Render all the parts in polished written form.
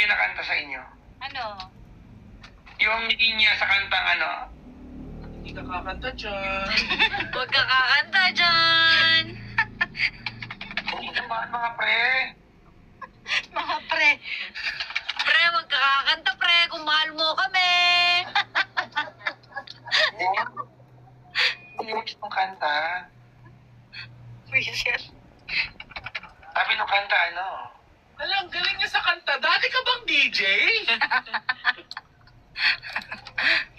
yung nakanta sa inyo? Ano? Yung linya sa kantang ano? Hindi ka kakanta dyan. Huwag ka kakanta dyan. Hindi naman mga pre. Mga pre. Pre, huwag ka kakanta, pre. Kung mahal mo kami. Hindi mo gustong kanta. Reset. Sabi nung kanta ano? Alam, galing niya sa kanta. Dati ka bang DJ?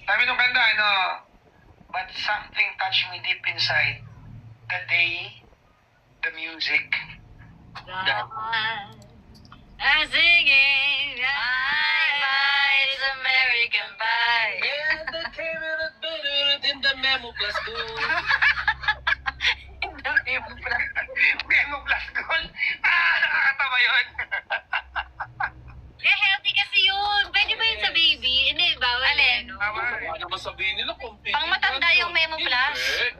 Sabi nung kanta ano? But something touched me deep inside. The day, the music. I'm singing. Bye, it's American Pie. And the camera in the Memo Plus Gold. Memo plus gold. Nakakatawa yun. Eh, healthy kasi yun. Pwede ba yun sa baby? Hindi, bawal. Alin? Ano naman sabihin nila kung Pang matanda yung Memo Plus. Hindi.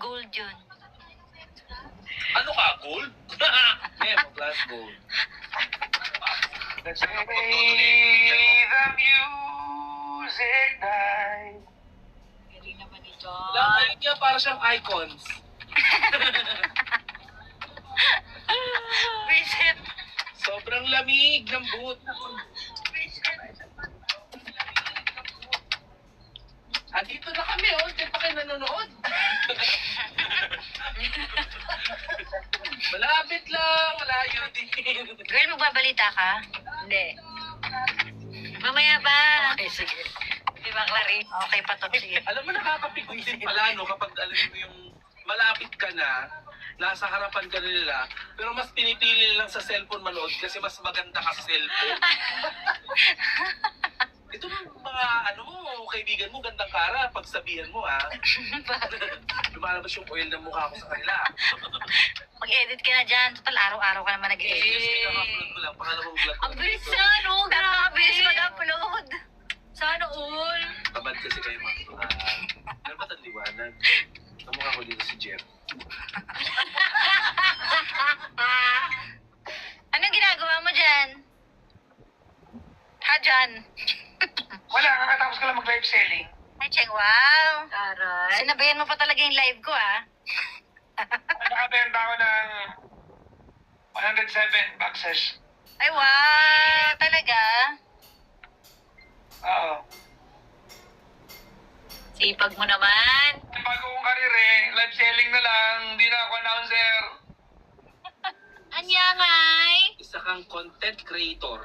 Gold yun. Ano ka, gold? Memo Plus Gold. The day the music died. Galing naman ni Alam, galing niya para siyang icons. Reset. Sobrang lamig ng boot. Andito na kami, oh. Diyan pa kayo nanonood. Malapit lang, malayo din. Girl, magbabalita ka? Hindi. Mamaya ba? Okay, sige. Di ba, Clary? Okay pa to, sige. Alam mo, nakakapikon din pala, no, kapag alam mo yung malapit ka na, nasa harapan ka na nila, pero mas pinipili lang sa cellphone manood kasi mas maganda ka sa cellphone. Ito mga, ano mo, kaibigan mo, gandang kara, pagsabihan mo, ha? Lumalabas yung oil ng mukha ko sa kanila. Mag-edit ka na dyan. Total, araw-araw ka naman nag-edit. Yes, upload ko lang, pangalawang vlog ko. Ang bilis na, no? Grabe, mag-upload. Sana all. Tamad kasi kayo mga. Pero ba't ang liwanag? Kamukha ko dito si Jeff. Anong ginagawa mo dyan? Ha, dyan? Wala, kakatapos ko lang mag-live selling. Ay, Cheng, wow. Aray. Sinabayan mo pa talaga yung live ko, ah. Nakabenta ako ng 107 boxes. Ay, wow. Talaga? Oo. Sipag mo naman. Yung bago kong karir live selling na lang, hindi na ako announcer. Anya, ngay. Isa kang content creator.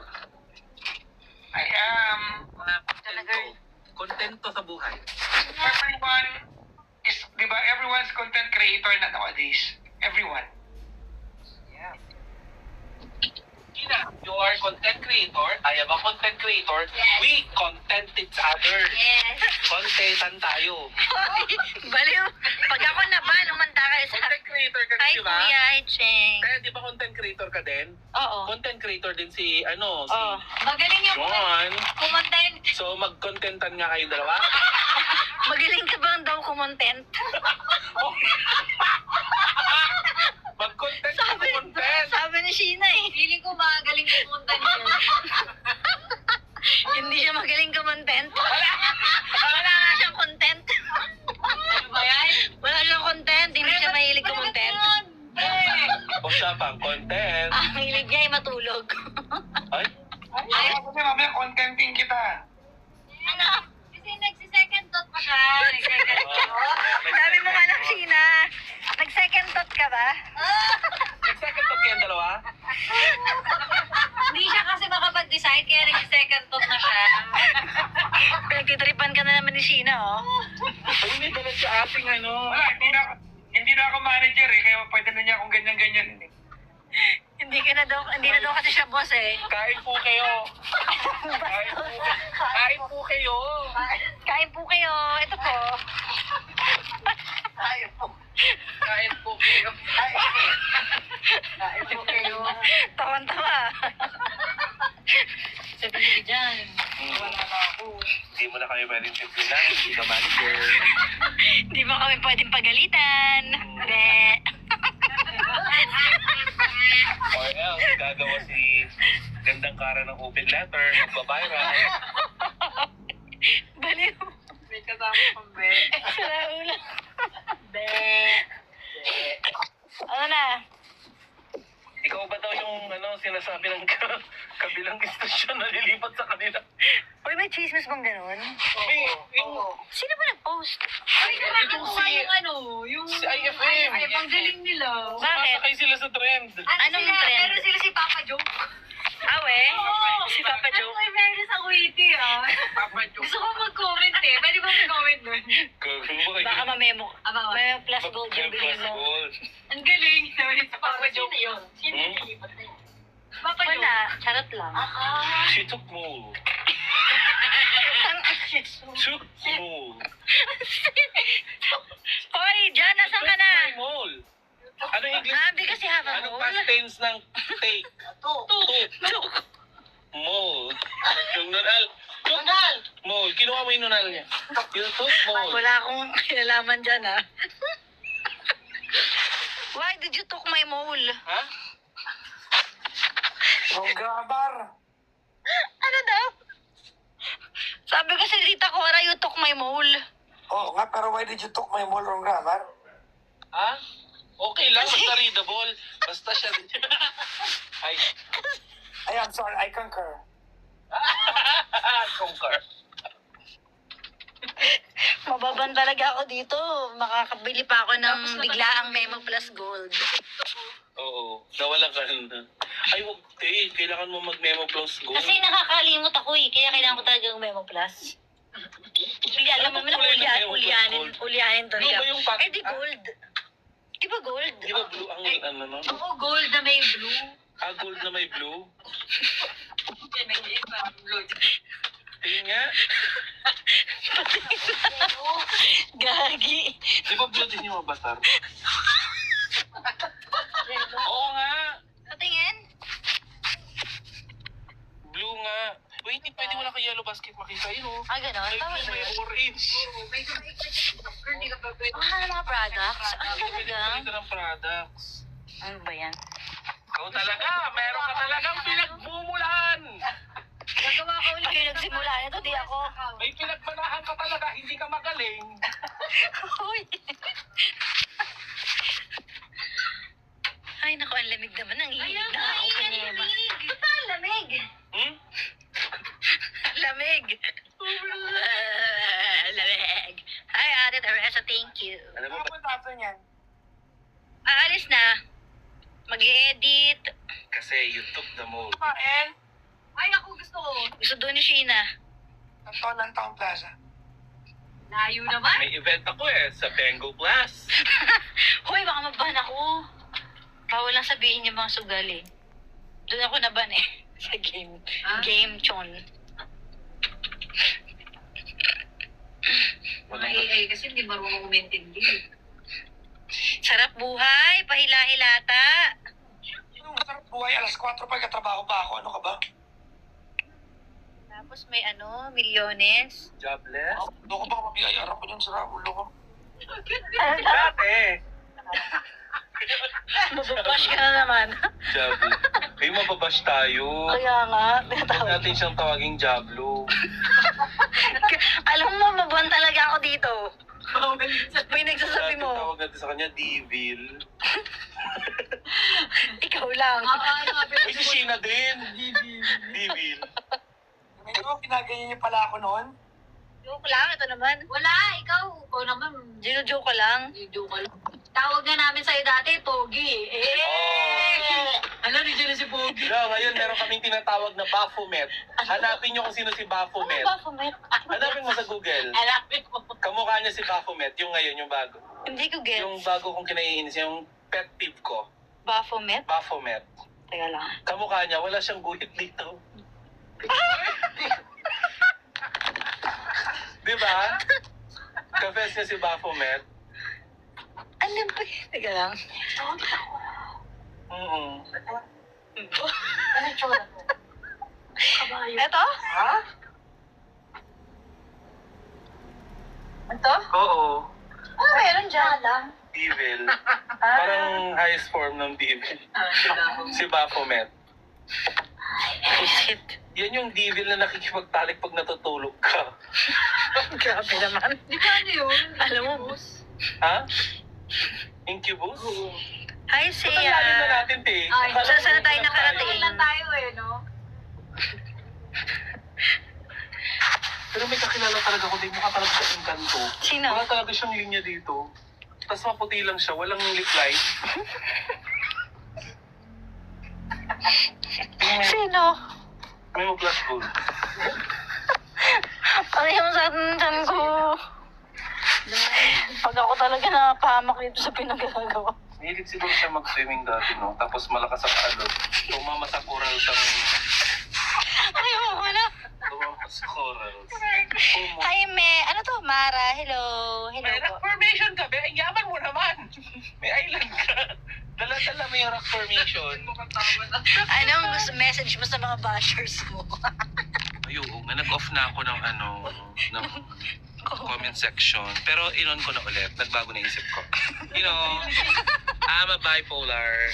I am. Mga kontento. Kontento sa buhay. Everyone is, di ba, everyone's content creator na nowadays. Everyone. Yeah. Gina, you are content creator. I am a content creator. Yes. We content each other. Yes. Contentan tayo. Baliw. Pag ako na ba, lumanta kayo sa... Content creator ka Hi, din, di ba? Kuya. Hi, Cheng. Kaya di ba content creator ka din? Oo. Content creator din si, si Oo. Magaling yung John. kumontent. So, mag-contentan nga kayo dalawa? Magaling ka bang daw kumontent? Mag-content ka content. Sabi ni Sheena eh. Feeling ko magaling kumontent yun. Hindi siya magaling kumontent. Wala nga siyang content. Ano ba yan? Wala siyang content. Hindi siya mahilig kumontent. O siya pang content. Ang hilig niya ay matulog. Ay, Ay, ako na, mamaya contenting kita. Ano? Kasi nagsi-second thought pa siya. Nag-second thought. Sabi mo nga lang, Sheena. Nag-second thought ka ba? nag-second thought kayong dalawa? Hindi siya kasi makapag-decide kaya nag-second thought na siya. Pinagtitripan ka na naman ni Sheena, oh. Ay, hindi pala sa ating ano. Wala, hindi na ako manager kaya pwede na niya akong ganyan-ganyan. Hindi na daw kasi siya boss eh. Kain po kayo. Kain po kayo. Kain po kayo. Ito po. Ayaw po. Kain po kayo. Ayaw po kayo. Tawan-tawa. Sabi niyo dyan. Wala na ako. Hindi mo na kami pwedeng tipilan. Hindi ka manager. Hindi ba kami pwedeng pagalitan? Hindi. Or else, gagawa si Gandang kara ng open letter, magbabiral. Baliw. May kasama pang be. Sira ulo. Be. Ano na? Ikaw ba daw yung sinasabi ng kabilang istasyon na lilipat sa kanila? Uy, may chismis bang ganun? Oo. Sino ba nag-post? Ay, Itong ko nga si- yung si IFM. Ay, ang galing nila. Bakit? Sumasakay sila sa trend. Anong trend? Pero sila si Papa Joke. Awe? Si Papa Joe. Ano may meron sa Kuwaiti, ah? Papa Joke. Gusto ko mag-comment eh. Pwede ba mag-comment nun? Baka mamemo. Aba, May plus gold yung bilhin mo. ang galing. Sabi si Papa Joke. Sino yun? Sino Hmm? nilipat na yun? Papa Joke. Wala. Charot lang. She took mo. Took mo. Hoy, Jan, nasan ka na? Mall. Ano yung English? Ah, because you have a Anong mole. past tense ng take? Took. Mall. Yung nunal. Nunal! Mall. Kinuha mo yung nunal niya. Yung took mall. Wala akong kinalaman dyan, ha? Why did you took my mole? Ha? Gabar. Ano daw? Sabi ko si Rita Cora, you took my mole. Oo nga, pero why did you took my mall wrong grammar? Ha? Okay lang, basta readable. Basta siya. Ay. Ay, I'm sorry, I concur. Concur. Mababan talaga ako dito. Makakabili pa ako ng biglaang Memo Plus Gold. Oo. Nawalan ka rin. Ay, wag. Kailangan mo mag-memo plus gold. Kasi nakakalimot ako eh. Kaya kailangan ko talaga ng Memo Plus. Alam mo na, ulyanin Blue talaga. ba yung pack? Eh, di gold. Di ba gold? Di ba blue ang no? Oo, gold na may blue. Gold na may blue? May iba, blue. Tingin nga. Gagi. Di ba blue din yung avatar? Oo nga. Patingin? Blue nga. Wait, hindi pwede wala ka yellow basket makita yun oh. Ah, gano'n? May Tama blue, ba may yun? orange. May hindi ka pa pwede. Ah, mga products? Ano Pwede talaga? palitan ng products. Ano ba yan? Ikaw talaga, meron ka talagang pinagmumulan. Nagawa ko ulit. Kayo nagsimula nito, di ako. May pinagmanahan ka talaga, hindi ka magaling. Uy. Ay, naku, ang lamig naman. Ang lamig na ako pinema. Lamig. Hmm? Lamig. Lamig. Hi, Ate Teresa, thank you. Alam mo Ano ba? ba tato niyan? Aalis na. Mag-edit. Kasi you took the mold. Kain. Ay, ako gusto ko. Gusto doon ni Sheena. Ang Town Plaza. Layo naman. May event ako sa Bengo Plus. Hoy, baka maban ako. Bawal lang sabihin yung mga sugal eh. Doon ako naban eh. Sa game. Ah? Game chon. Mga AI kasi hindi marunong umintindi. Sarap buhay, pahila-hilata. Yung sarap buhay, alas 4 pagkatrabaho pa ako. Ano ka ba? Tapos may milyones. Jobless? Doon ko ba mabiyayaran ko dyan sa ulo ko? Dati. Mabubash ka na naman. Jobless. May mababash tayo. Kaya nga, Huwag tinatawag. natin siyang tawaging Jablo. Alam mo, mabuhan talaga ako dito. May nagsasabi Dati mo, tawag natin sa kanya, Devil. ikaw lang. Uy, si Sheena din. Devil. Ito, pinaganyan niyo pala ako noon. Joke lang, ito naman. Wala, ikaw. Ikaw naman. Gino-joke ko lang. Joke ka lang. Tawag na namin sa'yo dati, Pogi. Alam ni Jenna si Pogi. No, ngayon meron kaming tinatawag na Baphomet. Hanapin niyo kung sino si Baphomet. Ano ba, Fumet? Hanapin mo sa Google. Alapin mo. Kamukha niya si Baphomet. Yung ngayon, yung bago. Hindi ko get. Yung bago kong kinaiinis, yung pet peeve ko. Baphomet? Baphomet. Teka lang. Kamukha niya, wala siyang guhit dito. Di ba? Confess niya si Baphomet. Ano ba yun? Teka lang. Ano yung tsura ko? Kabayo. Ito? Ha? Ito? Oo. Ano meron dyan? Devil. Parang highest form ng devil. Si Baphomet. Visit. Yan yung devil na nakikipagtalik pag natutulog ka. Grabe naman. Di ba ano yun? Alam mo, Ha? Incubus? hi Ba't ang lalim na Sia. natin, te? Ay, Akala saan ko tayo lang nakarating? Tingin lang tayo eh, no? Pero may kakilala talaga ko, di mukha talaga sa Encanto. Sino? Wala talaga siyang linya dito. Tapos maputi lang siya, walang lip line. Sino? May mo plus gold. Ano yung sa atin ko? Pag ako talaga napahamak dito sa pinagagawa. Mahilig siguro siya mag-swimming dati, no? Tapos malakas ang alog. Tumama sa corals ang... Ayoko na. Tumama sa corals. Hi, Me. Ano to? Mara. Hello. Hello May po. rock formation ka, be. Ang yaman mo naman. May island ka. Dala-dala mo yung rock formation. Anong message mo sa mga bashers mo? Ay, oo nga. Nag-off na ako ng ng comment section. Pero inon ko na ulit. Nagbago na isip ko. You know, I'm a bipolar.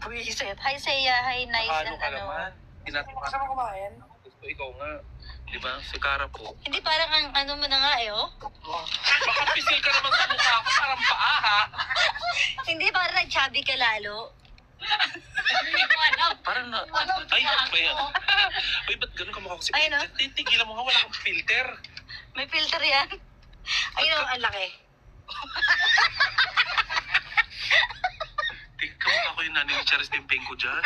Buisit. Hi, Sia. Hi, nice. Ano and ka naman? Kasama kumain? Gusto ikaw nga. Di ba? Si Cara po. Hindi parang ang ano mo na nga eh, oh. Baka pisil ka naman sa mukha ko. Parang paa, ha? Hindi parang nag-chubby ka lalo. Parang na... Ay, ba yan? Uy, ba't ganun ka mukha ko si Ay, no? Tigilan mo nga, wala kang filter. May filter yan. Ayun, ang laki. Tingka mo ako yung nanay ni Charis Timpeng ko dyan.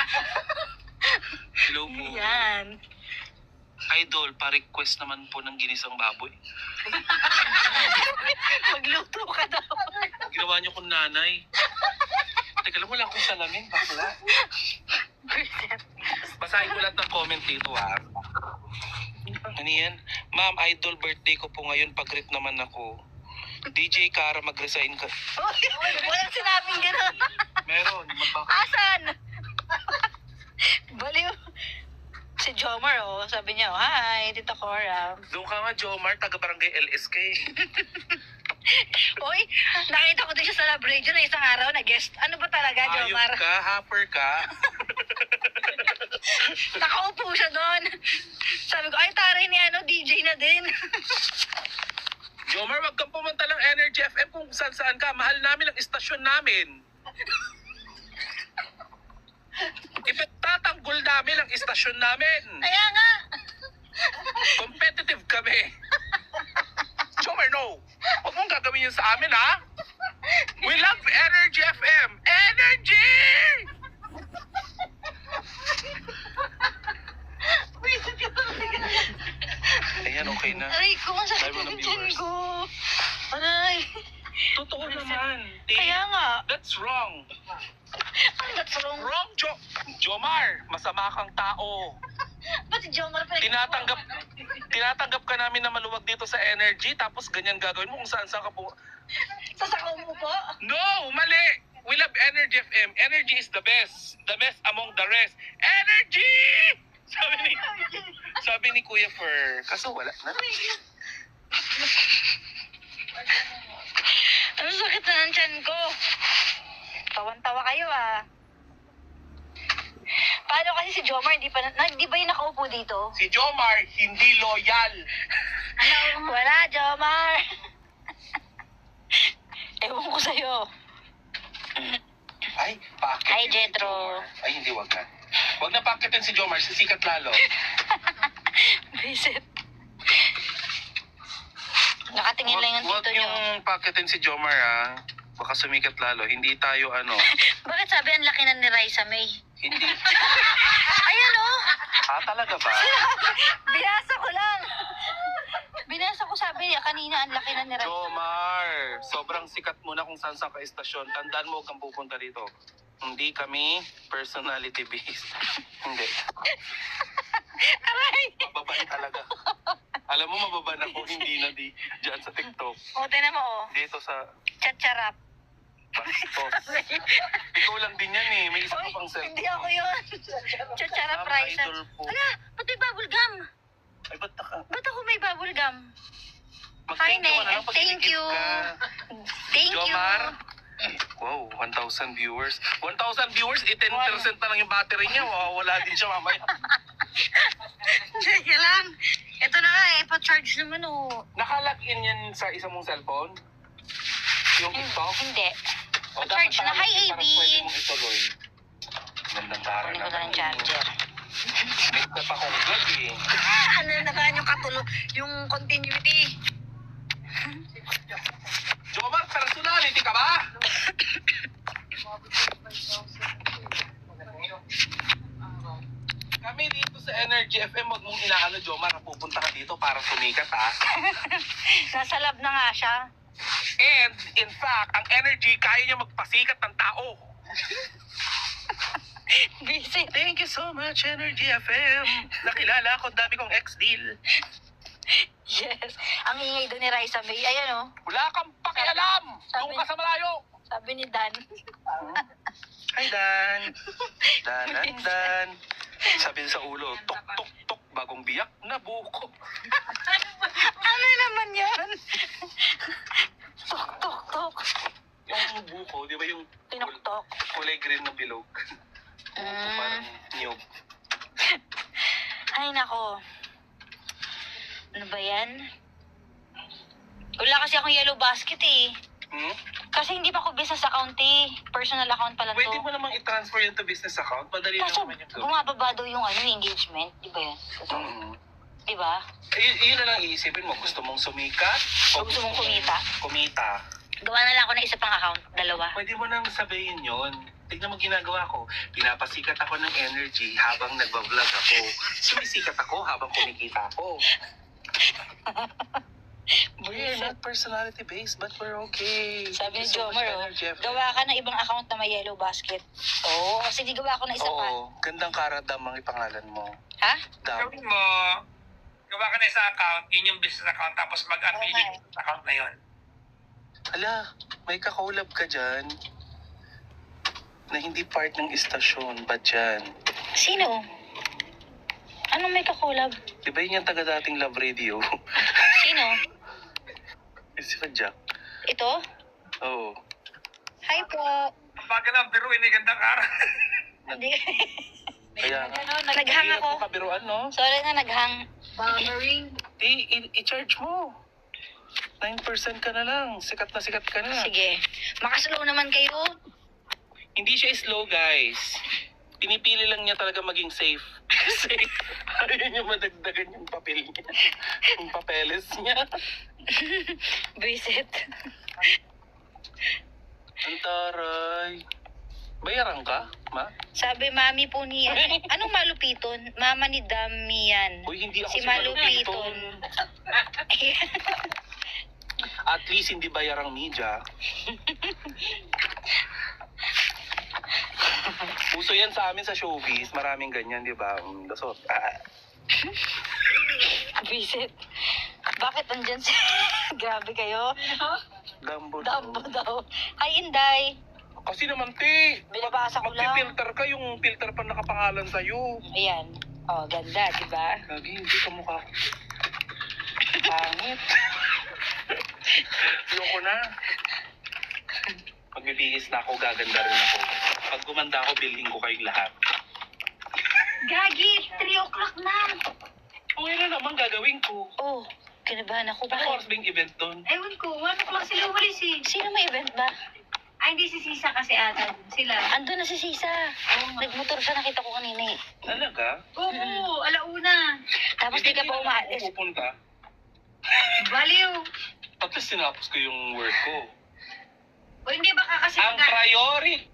Hello po. Yan. Idol, pa-request naman po ng ginisang baboy. Magluto ka daw. Ginawa niyo kong nanay. Teka lang, wala akong salamin, bakla. Basahin ko lahat ng comment dito, ha. Ano yan? Ma'am, idol, birthday ko po ngayon. Pag-rip naman ako. DJ Cara, mag-resign ka. Walang sinabing gano'n. Meron, Asan? Baliw. Si Jomar, oh, sabi niya, oh, hi, Tita Cora. Doon ka nga, Jomar, taga-barangay LSK. Uy, nakita ko din siya sa Lab Radio na isang araw na guest. Ano ba talaga, Jomar? Ayop ka, hopper ka. Nakaupo siya doon. Sabi ko, ay, taray ni ano, DJ na din. Jomar, wag kang pumunta ng Energy FM kung saan-saan ka. Mahal namin ang istasyon namin. Ipagtatanggol namin ang istasyon namin. Kaya nga. Competitive kami. Jomar, no. Huwag mong gagawin yun sa amin, ha? We love Energy FM. Energy! Ayan, okay na. Aray ko, ang sakit Sabi mo ng ng tiyan viewers. ko. Aray. Totoo naman. Kaya nga. That's wrong. That's wrong. Wrong, Jomar. Masama kang tao. Ba't si Jomar pa Tinatanggap ka namin na maluwag dito sa Energy, tapos ganyan gagawin mo kung saan ka po. Sasakaw mo po? No, mali. We love Energy FM. Energy is the best. The best among the rest. Energy! Sabi ni Kuya Fer. Kaso wala na. Ang sakit na ng tiyan ko. Tawan-tawa kayo ah. Paano kasi si Jomar, di ba yung nakaupo dito? Si Jomar, hindi loyal. Wala, Jomar. Ewan ko sa'yo. Ay, paakit. Hi, Jetro. Ay, hindi, wag na. Wag na paakitin si Jomar, sisikat lalo. Visit. Nakatingin lang yung Wag tito nyo. yung paakitin si Jomar, ha. Baka sumikat lalo. Hindi tayo, Bakit sabi ang laki na ni Raisa May? hindi. Ayan oh! Talaga ba? Binasa ko lang! Binasa ko sabi niya kanina ang laki na ni Raisa. Jomar, sobrang sikat mo na kung saan ka istasyon. Tandaan mo, huwag kang pupunta dito. Hindi kami personality based. Hindi. Aray! Mababain talaga. Alam mo, mababain ako, hindi na dyan sa TikTok. O, tinan mo oh. Dito sa Chat-charap. bastos. Ikaw lang din yan eh. May isa ka pang cellphone. Hindi ako yun. Chat-charap Raisa. Idol po. Ala, ba't may bubble gum? Ay, ba't naka? Ba't ako may bubble gum? Mag-thank you ka na lang Thank pag you. ka. Thank you. Jomar, Wow, 1,000 viewers. 1,000 viewers, 10% na lang yung battery niya. Wala din siya mamaya. Sige lang. Ito na nga eh, pa-charge naman oh. Naka-log-in yan sa isa mong cellphone? Yung TikTok? Hindi. O, Pa-charge na. Hi, dapat AB. pwede mong ituloy. Gandang tara Kunin ko na naman. ng charger. May ka pa kong vlog eh. Ano na ba yung katulo, yung continuity? Jomar, personality ka ba? Kami dito sa Energy FM, wag mong inaano, Jomar, pupunta ka dito para sumikat, ha? Nasa lab na nga siya. And, in fact, ang Energy, kaya niya magpasikat ng tao. Busy. Thank you so much, Energy FM. Nakilala ko, dami kong ex-deal. Yes. Ang ingay doon ni Raisa May. Ayan oh. Wala kang pakialam. Doon ka sa malayo. Sabi ni Dan. Hi, Dan. Dan. Sabi sa ulo, tok, tok, tok, bagong biyak na buko. Ano naman yan? Tok, tok, tok. Yung buko, di ba yung Tinoktok. kulay green na bilog? Parang niyog. Ay, nako. Ano ba yan? Wala kasi akong yellow basket eh. Hmm? Kasi hindi pa ako business account eh. Personal account pa lang to. Pwede mo namang i-transfer yun to business account. Madali lang Kaso naman yung gawin. bumababa daw yung engagement. Di ba yan? Di ba? Yun na lang iisipin mo. Gusto mong sumikat? O gusto mong kumita? Kumita. Gawa na lang ako ng isa pang account. Dalawa. Pwede mo nang sabihin yun. Tignan mo ginagawa ko. Pinapasikat ako ng Energy habang nagbablog ako. Sumisikat ako habang kumikita ako. We're not personality-based, but we're okay. Sabi ni Thank you so much, Jomar, oh, Energy FM. gawa ka ng ibang account na may yellow basket. Oo, kasi di gawa ko na isa pa. Oo, gandang karadam ang ipangalan mo. Ha? Dam. Gawin mo, gawa ka na sa account, yun yung business account, tapos mag-affiliate sa account na yun. Ala, may kakolab ka dyan na hindi part ng istasyon. Ba't dyan? Sino? Anong may kakulab? Di ba yun yung taga-dating Love Radio? Sino? Si Jack. Ito? Oo. Hi po. Baga ng biruin ni gandang araw. Hindi. Kaya nga. Naghang Hirap ako. mo kabiruan, no? Sorry na, naghang. Bothering. I-charge mo. 9% ka na lang. Sikat na sikat ka na. Sige. Makaslow naman kayo. Hindi siya slow, guys. Pinipili lang niya talaga maging safe. Kasi ayaw niya madagdagan yung papel niya. Yung papeles niya. Visit. Ang taray. Bayaran ka, ma? Sabi mami po ni... Anong malupiton? Mama ni Damian. Uy, hindi ako Si si Malupiton. At least hindi bayarang media. Uso yan sa amin sa showbiz. Maraming ganyan, di ba? Dasot. Visit. Bakit andyan si... Grabe kayo. Dambo. Dambo daw. Hi, Inday. Kasi naman, te. Binabasa ko lang. Magpipilter ka, yung filter pa nakapangalan sa'yo. Ayan. Oh, ganda, di ba? Gagi, hindi ka mukha. Pangit. Loko na. Magbibihis na ako, gaganda rin ako. Pag gumanda ako, bilhin ko kayong lahat. Gagi, 3 o'clock na. Okay na naman gagawin ko. Oh, kinabahan ako. Bakit Bakit? oras ba yung event doon? Ewan ko, 1 o'clock sila umalis eh. Sino may event ba? Ay, hindi si Sisa kasi ata. Sila. Andun na si Sisa. Nagmotor siya, nakita ko kanina eh. Talaga? Oo, alauna. Tapos di ka pa Hindi na umaalis. ako pupunta. Baliw. At least sinapos ko yung work ko. O hindi baka kasi... Ang priority.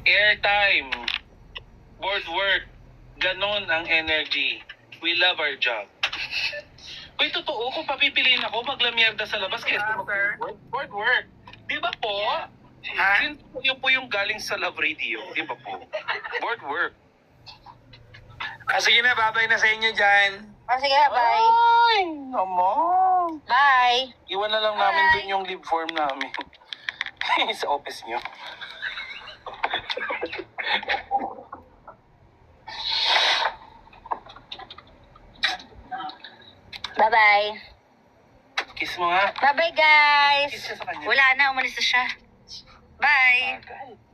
Airtime. Board work. Ganon ang energy. We love our job. Uy, totoo, kung papipiliin ako, maglamierda sa labas kaysa board work. Di ba po? Since yun po yung galing sa Love Radio, di ba po? Board work. Sige na, babay na sa inyo dyan. Oh, sige, bye. Ay, naman. Bye. Iwan na lang namin dun yung leave form namin. Sa office niyo. Bye-bye. Kiss mo nga. Bye-bye, guys. Kiss ka sa kanya. Wala na, umalis na siya. Bye. Bagal.